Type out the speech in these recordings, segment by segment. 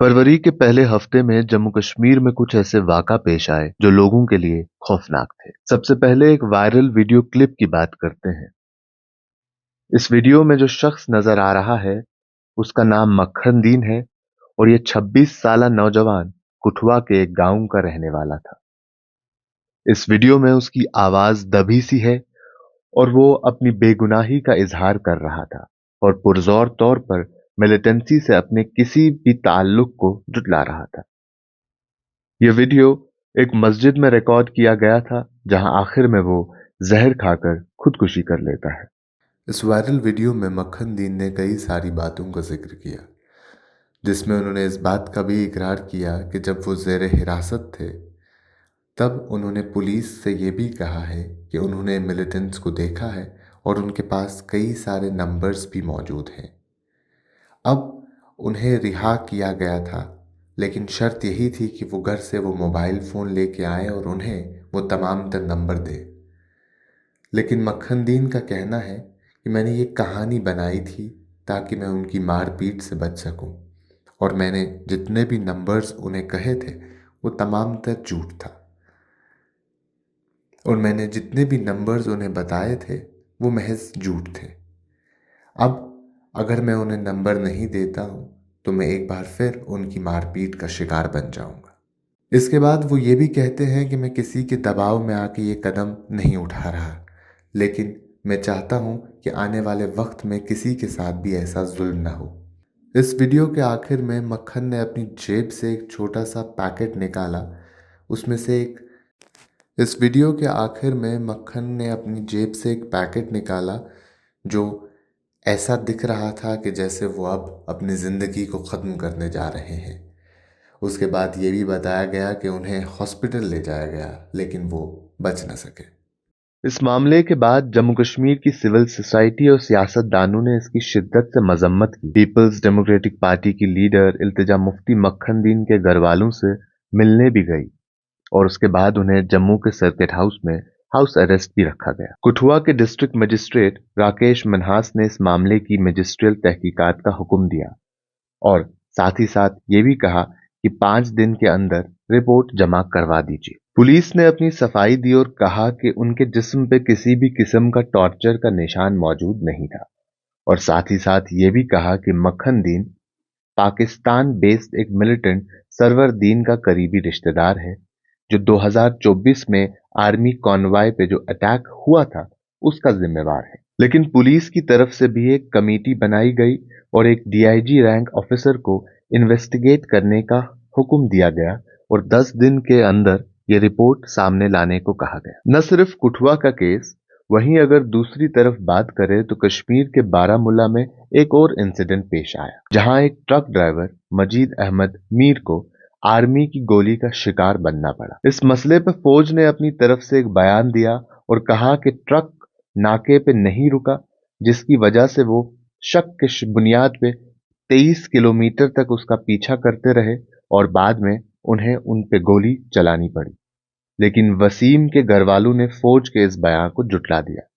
फरवरी के पहले हफ्ते में जम्मू कश्मीर में कुछ ऐसे वाक़ा पेश आए जो लोगों के लिए खौफनाक थे। सबसे पहले एक वायरल वीडियो क्लिप की बात करते हैं। इस वीडियो में जो शख्स नजर आ रहा है उसका नाम मक्खन दीन है और ये 26 साला नौजवान कुठवा के एक गांव का रहने वाला था। इस वीडियो में उसकी आवाज दबी सी है और वो अपनी बेगुनाही का इजहार कर रहा था और पुरजोर तौर पर मिलिटेंसी से अपने किसी भी ताल्लुक को जुटला रहा था। यह वीडियो एक मस्जिद में रिकॉर्ड किया गया था जहां आखिर में वो जहर खाकर खुदकुशी कर लेता है। इस वायरल वीडियो में मक्खन दीन ने कई सारी बातों का जिक्र किया, जिसमें उन्होंने इस बात का भी इकरार किया कि जब वो ज़ेर हिरासत थे तब उन्होंने पुलिस से ये भी कहा है कि उन्होंने मिलिटेंट्स को देखा है और उनके पास कई सारे नंबर्स भी मौजूद हैं। अब उन्हें रिहा किया गया था, लेकिन शर्त यही थी कि वो घर से वो मोबाइल फ़ोन लेके आए और उन्हें वो तमाम तर नंबर दे। लेकिन मक्खन दीन का कहना है कि मैंने ये कहानी बनाई थी ताकि मैं उनकी मारपीट से बच सकूं, और मैंने जितने भी नंबर्स उन्हें कहे थे वो तमाम तर झूठ था, और मैंने जितने भी नंबर्स उन्हें बताए थे वो महज झूठ थे। अब अगर मैं उन्हें नंबर नहीं देता हूँ तो मैं एक बार फिर उनकी मारपीट का शिकार बन जाऊँगा। इसके बाद वो ये भी कहते हैं कि मैं किसी के दबाव में आके ये कदम नहीं उठा रहा, लेकिन मैं चाहता हूँ कि आने वाले वक्त में किसी के साथ भी ऐसा जुल्म ना हो। इस वीडियो के आखिर में मक्खन ने अपनी जेब से एक छोटा सा पैकेट निकाला। उसमें से एक इस वीडियो के आखिर में मक्खन ने अपनी जेब से एक पैकेट निकाला जो ऐसा दिख रहा था कि जैसे वो अब अपनी ज़िंदगी को ख़त्म करने जा रहे हैं। उसके बाद ये भी बताया गया कि उन्हें हॉस्पिटल ले जाया गया, लेकिन वो बच न सके। इस मामले के बाद जम्मू कश्मीर की सिविल सोसाइटी और सियासतदानों ने इसकी शिद्दत से मजम्मत की। पीपल्स डेमोक्रेटिक पार्टी की लीडर इल्तिजा मुफ्ती मक्खन दीन के घर वालों से मिलने भी गई और उसके बाद उन्हें जम्मू के सर्किट हाउस में हाउस अरेस्ट भी रखा गया। कठुआ के डिस्ट्रिक्ट मजिस्ट्रेट राकेश मनहास ने इस मामले की मजिस्ट्रियल तहकीकात का हुक्म दिया और साथ ही साथ ये भी कहा कि 5 दिन के अंदर रिपोर्ट जमा करवा दीजिए। पुलिस ने अपनी सफाई दी और कहा कि उनके जिस्म पे किसी भी किस्म का टॉर्चर का निशान मौजूद नहीं था और साथ ही साथ ये भी कहा कि मक्खन दीन पाकिस्तान बेस्ड एक मिलिटेंट सरवर दीन का करीबी रिश्तेदार है जो 2024 में आर्मी कॉन्वॉय पे जो अटैक हुआ था उसका जिम्मेवार है। लेकिन पुलिस की तरफ से भी एक कमेटी बनाई गई और एक डीआईजी रैंक ऑफिसर को इन्वेस्टिगेट करने का हुक्म दिया गया और 10 दिन के अंदर ये रिपोर्ट सामने लाने को कहा गया। न सिर्फ कुठवा का केस, वहीं अगर दूसरी तरफ बात करें तो कश्मीर के बारामुल्ला में एक और इंसिडेंट पेश आया जहां एक ट्रक ड्राइवर मजीद अहमद मीर को आर्मी की गोली का शिकार बनना पड़ा। इस मसले पर फौज ने अपनी तरफ से एक बयान दिया और कहा कि ट्रक नाके पे नहीं रुका, जिसकी वजह से वो शक के बुनियाद पे 23 किलोमीटर तक उसका पीछा करते रहे और बाद में उन्हें उन पे गोली चलानी पड़ी। लेकिन वसीम के घरवालों ने फौज के इस बयान को जुटला दिया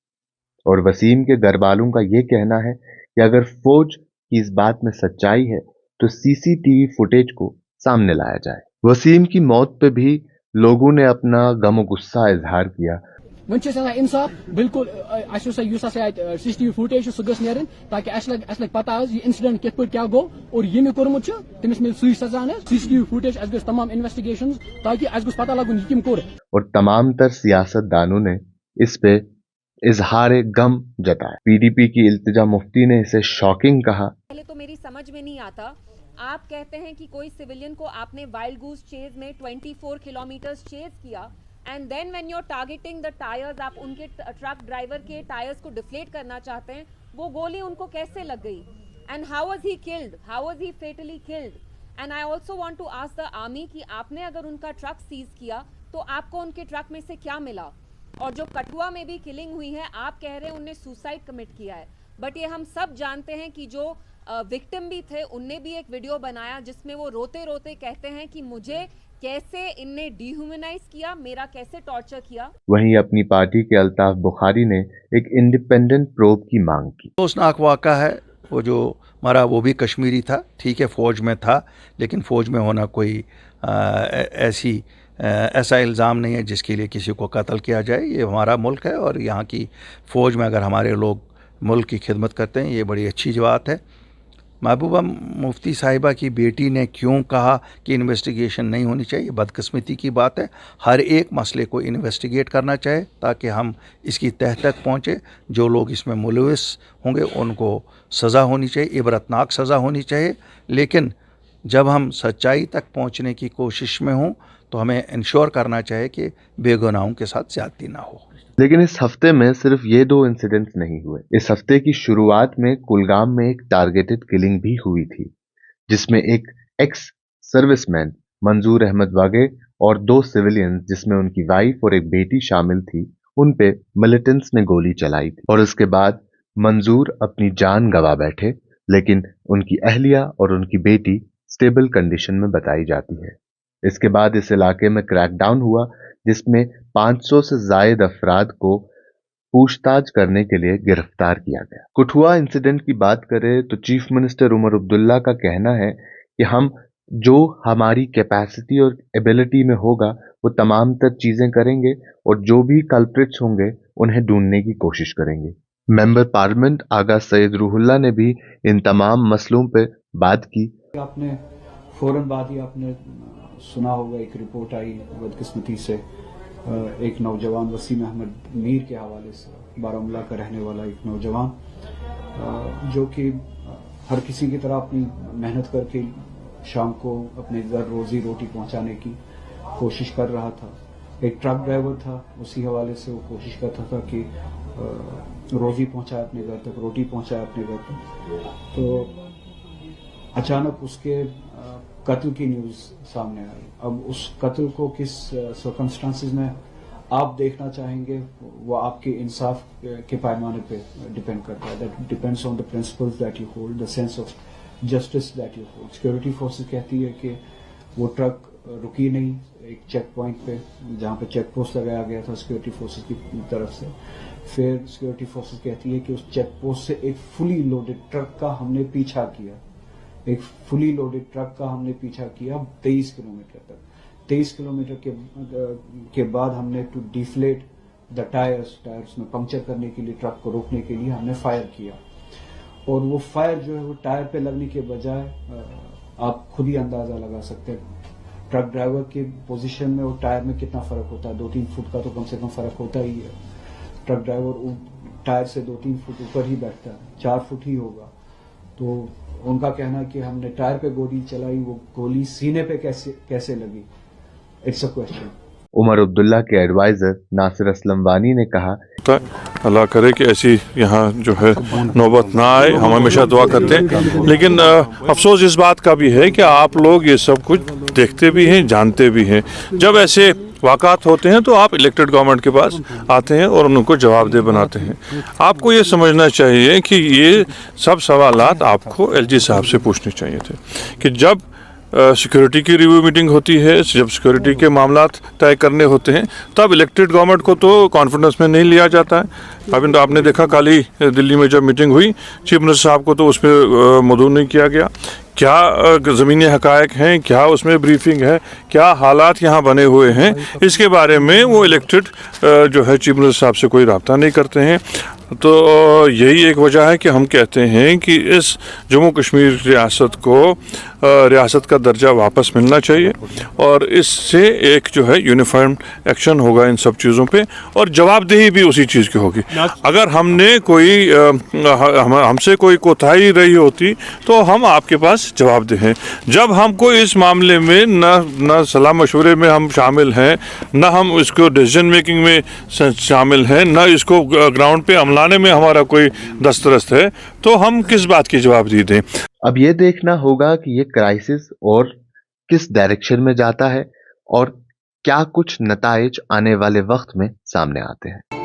और वसीम के घरवालों का यह कहना है कि अगर फौज की इस बात में सच्चाई है तो सीसीटीवी फुटेज को सामने लाया जाए। वसीम की मौत पे भी लोगों ने अपना गम और गुस्सा इजहार किया। इंसाफ बिल्कुल सीसीटीवी फुटेज सह ताकि लग पता ये इंसिडेंट कित क्या गो और ये कोर्मुत तमिस मिल सही सजा सीसीटीवी फुटेज तमाम इन्वेस्टिगेशन ताकि पता लगन ये कोर। और तमाम तर सियासतदानों ने इस पे इजहार गम जताया। पीडीपी की इल्तिजा मुफ्ती ने इसे शॉकिंग कहा। पहले तो मेरी समझ में नहीं आता, आप कहते हैं कि कोई सिविलियन को आपने वाइल्ड गूस चेज में 24 किलोमीटर चेज किया and then when you are targeting the tyres, आप उनके ट्रक ड्राइवर के टायर्स को डिफ्लेट करना चाहते हैं, वो गोली उनको कैसे लग गई and how was he killed, how was he fatally killed. And I also want to ask the army कि आपने अगर उनका ट्रक सीज किया तो आपको उनके ट्रक में से क्या मिला। और जो कठुआ में भी किलिंग हुई है, आप कह रहे हैं उनने सुसाइड कमिट किया है, बट ये हम सब जानते हैं कि जो विक्टिम भी थे उनने भी एक वीडियो बनाया जिसमें वो रोते रोते कहते हैं कि मुझे कैसे इनने डिह्यूमनाइज किया, मेरा कैसे टॉर्चर किया। वहीं अपनी पार्टी के अल्ताफ बुखारी ने एक इंडिपेंडेंट प्रोब की मांग की। अफसोसनाक वाक़ा है वो जो मरा वो भी कश्मीरी था, ठीक है, फ़ौज में था, लेकिन फ़ौज में होना कोई ऐसा इल्ज़ाम नहीं है जिसके लिए किसी को कत्ल किया जाए। ये हमारा मुल्क है और यहाँ की फ़ौज में अगर हमारे लोग मुल्क की खिदमत करते हैं, ये बड़ी अच्छी बात है। महबूबा मुफ्ती साहिबा की बेटी ने क्यों कहा कि इन्वेस्टिगेशन नहीं होनी चाहिए, बदकिस्मती की बात है। हर एक मसले को इन्वेस्टिगेट करना चाहिए ताकि हम इसकी तह तक पहुँचे। जो लोग इसमें मुलविस होंगे उनको सज़ा होनी चाहिए, इबरतनाक सज़ा होनी चाहिए। लेकिन जब हम सच्चाई तक पहुँचने की कोशिश में हों तो हमें इंश्योर करना चाहिए कि बेगुनाहों के साथ ज़्यादती ना हो। लेकिन इस हफ्ते में सिर्फ ये 2 इंसिडेंट्स नहीं हुए। इस हफ्ते की शुरुआत में कुलगाम में एक टारगेटेड किलिंग भी हुई थी, जिसमें एक एक्स सर्विसमैन मंजूर अहमद वागे और 2 सिविलियंस जिसमें उनकी वाइफ और एक बेटी शामिल थी, उन पे मिलिटेंट्स ने गोली चलाई थी। और उसके बाद मंजूर अपनी जान गंवा बैठे, लेकिन उनकी अहलिया और उनकी बेटी स्टेबल कंडीशन में बताई जाती है। इसके बाद इस इलाके में क्रैकडाउन हुआ, जिसमें 500 से जायद अफराद को पूछताछ करने के लिए गिरफ्तार किया गया। कठुआ इंसिडेंट की बात करें तो चीफ मिनिस्टर उमर अब्दुल्ला का कहना है कि हम जो हमारी कैपेसिटी और एबिलिटी में होगा वो तमाम तर चीजें करेंगे और जो भी कल्प्रिट्स होंगे उन्हें ढूंढने की कोशिश करेंगे। मेंबर पार्लियामेंट आगा सैयद रूहुल्लाह ने भी इन तमाम मसलों पे बात की। आपने फौरन बाद ही आपने सुना होगा, एक रिपोर्ट आई बदकिस्मती से एक नौजवान वसीम अहमद मीर के हवाले से, बारामूला का रहने वाला एक नौजवान जो कि हर किसी की तरह अपनी मेहनत करके शाम को अपने घर रोजी रोटी पहुंचाने की कोशिश कर रहा था। एक ट्रक ड्राइवर था, उसी हवाले से वो कोशिश करता था कि रोजी पहुंचाए अपने घर तक, रोटी पहुंचाए अपने घर तक। तो अचानक उसके कत्ल की न्यूज सामने आई। अब उस कत्ल को किस सर्कमस्टांसेस में आप देखना चाहेंगे वो आपके इंसाफ के पैमाने पे डिपेंड करता है। That depends on the principles that you hold, the sense of justice that you hold. Security forces कहती है कि वो ट्रक रुकी नहीं एक चेक पॉइंट पे, जहाँ पे चेक पोस्ट लगाया गया था सिक्योरिटी फोर्सेस की तरफ से। फिर सिक्योरिटी फोर्सेस कहती है कि उस चेक पोस्ट से एक फुली लोडेड ट्रक का हमने पीछा किया, एक फुली लोडेड ट्रक का हमने पीछा किया 23 किलोमीटर तक। 23 किलोमीटर के बाद हमने टू डिफ्लेट द टायर्स में पंक्चर करने के लिए, ट्रक को रोकने के लिए हमने फायर किया। और वो फायर जो है वो टायर पे लगने के बजाय आप खुद ही अंदाजा लगा सकते हैं ट्रक ड्राइवर की पोजीशन में और टायर में कितना फर्क होता है। 2-3 फुट का तो कम से कम फर्क होता ही है। ट्रक ड्राइवर टायर से 2-3 फुट ऊपर ही बैठता है, 4 फुट ही होगा। तो उनका कहना है कि हमने टायर पे गोली चलाई, वो गोली सीने पे कैसे लगी, it's a question. Omar Abdullah के एडवाइजर नासिर असलम वानी ने कहा, अल्लाह करे कि ऐसी यहाँ जो है नौबत ना आए, हम हमेशा दुआ करते हैं। लेकिन अफसोस इस बात का भी है कि आप लोग ये सब कुछ देखते भी हैं, जानते भी हैं। जब ऐसे वाक़ात होते हैं तो आप इलेक्टेड गवर्नमेंट के पास आते हैं और उनको जवाबदेह बनाते हैं। आपको ये समझना चाहिए कि ये सब सवालात आपको एलजी साहब से पूछने चाहिए थे कि जब सिक्योरिटी की रिव्यू मीटिंग होती है, जब सिक्योरिटी के मामलात तय करने होते हैं, तब इलेक्टेड गवर्नमेंट को तो कॉन्फिडेंस में नहीं लिया जाता है। अभी तो आपने देखा कल ही दिल्ली में जब मीटिंग हुई, चीफ मिनिस्टर साहब को तो उसमें मदऊ नहीं किया गया। क्या ज़मीनी हक़ाइक़ हैं, क्या उसमें ब्रीफिंग है, क्या हालात यहाँ बने हुए हैं, इसके बारे में वो इलेक्टेड जो है चीफ मिनिस्टर साहब से कोई रब्ता नहीं करते हैं। तो यही एक वजह है कि हम कहते हैं कि इस जम्मू कश्मीर रियासत को रियासत का दर्जा वापस मिलना चाहिए और इससे एक जो है यूनिफॉर्म एक्शन होगा इन सब चीज़ों पे और जवाबदेही भी उसी चीज़ की होगी। अगर हमने कोई हमसे कोई कोताही रही होती तो हम आपके पास जवाबदेह हैं। जब हमको इस मामले में न सलाह मशवरे में हम शामिल हैं, न हम इसको डिसीजन मेकिंग में शामिल हैं, न इसको ग्राउंड पे अमलाने में हमारा कोई दस्तरस्त है, तो हम किस बात की जवाबदेही दें। अब ये देखना होगा कि ये क्राइसिस और किस डायरेक्शन में जाता है और क्या कुछ नताइज आने वाले वक्त में सामने आते हैं।